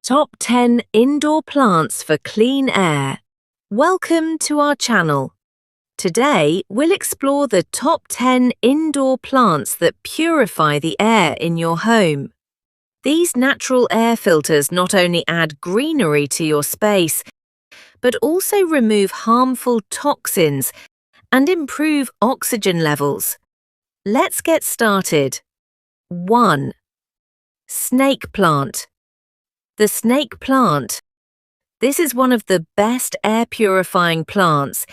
Top 10 Indoor Plants for Clean Air. Welcome to our channel. Today, we'll explore the top 10 indoor plants that purify the air in your home. These natural air filters not only add greenery to your space, but also remove harmful toxins and improve oxygen levels. Let's get started. 1. Snake plant. The snake plant. This is one of the best air purifying plants.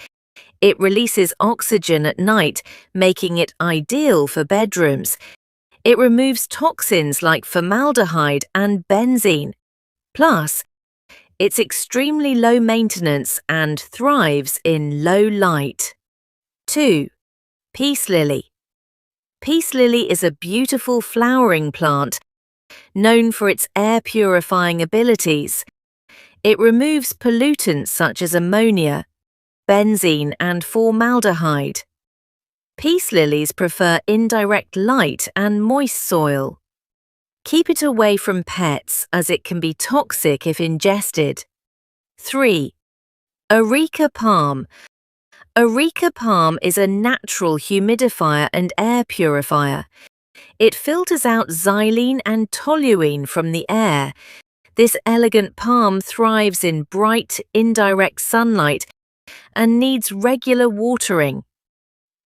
It releases oxygen at night, making it ideal for bedrooms. It removes toxins like formaldehyde and benzene. Plus, it's extremely low maintenance and thrives in low light. 2. Peace lily. Peace lily is a beautiful flowering plant known for its air-purifying abilities. It removes pollutants such as ammonia, benzene and formaldehyde. Peace lilies prefer indirect light and moist soil. Keep it away from pets as it can be toxic if ingested. 3. Areca palm. Areca palm is a natural humidifier and air purifier. It filters out xylene and toluene from the air. This elegant palm thrives in bright, indirect sunlight and needs regular watering.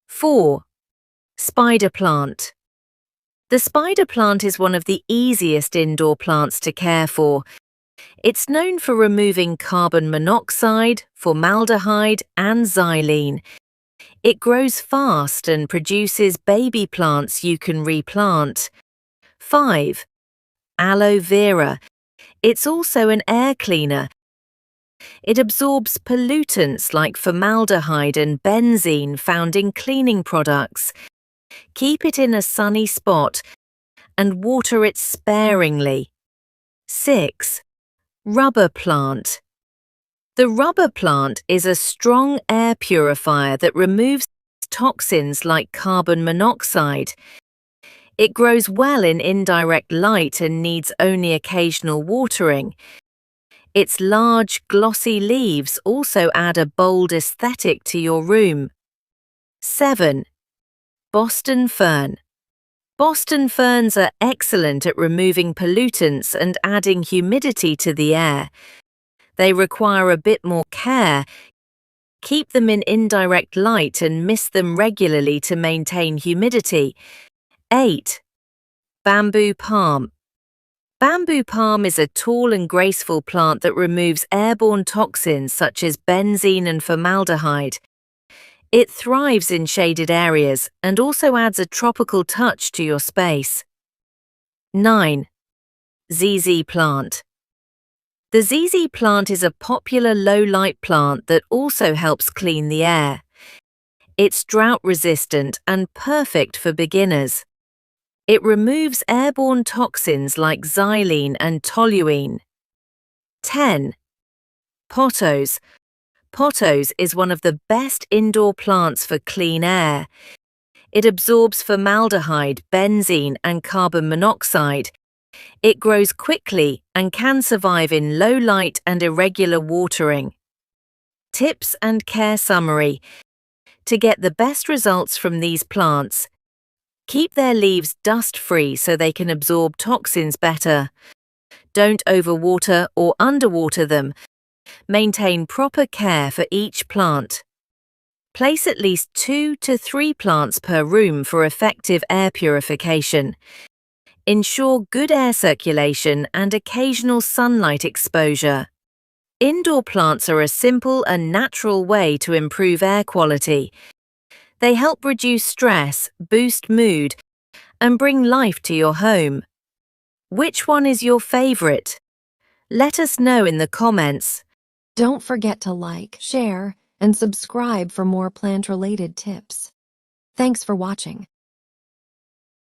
4. Spider plant. The spider plant is one of the easiest indoor plants to care for. It's known for removing carbon monoxide, formaldehyde, and xylene. It grows fast and produces baby plants you can replant. 5. Aloe vera. It's also an air cleaner. It absorbs pollutants like formaldehyde and benzene found in cleaning products. Keep it in a sunny spot and water it sparingly. 6. Rubber plant. The rubber plant is a strong air purifier that removes toxins like carbon monoxide. It grows well in indirect light and needs only occasional watering. Its large, glossy leaves also add a bold aesthetic to your room. 7. Boston fern. Boston ferns are excellent at removing pollutants and adding humidity to the air. They require a bit more care. Keep them in indirect light and mist them regularly to maintain humidity. 8. Bamboo palm. Bamboo palm is a tall and graceful plant that removes airborne toxins such as benzene and formaldehyde. It thrives in shaded areas and also adds a tropical touch to your space. 9. ZZ plant. The ZZ plant is a popular low-light plant that also helps clean the air. It's drought-resistant and perfect for beginners. It removes airborne toxins like xylene and toluene. 10. Pothos. Pothos is one of the best indoor plants for clean air. It absorbs formaldehyde, benzene and carbon monoxide. It grows quickly and can survive in low light and irregular watering. Tips and care summary. To get the best results from these plants, keep their leaves dust-free so they can absorb toxins better. Don't overwater or underwater them. Maintain proper care for each plant. Place at least 2 to 3 plants per room for effective air purification. Ensure good air circulation and occasional sunlight exposure. Indoor plants are a simple and natural way to improve air quality. They help reduce stress, boost mood, and bring life to your home. Which one is your favorite? Let us know in the comments. Don't forget to like, share, and subscribe for more plant-related tips. Thanks for watching.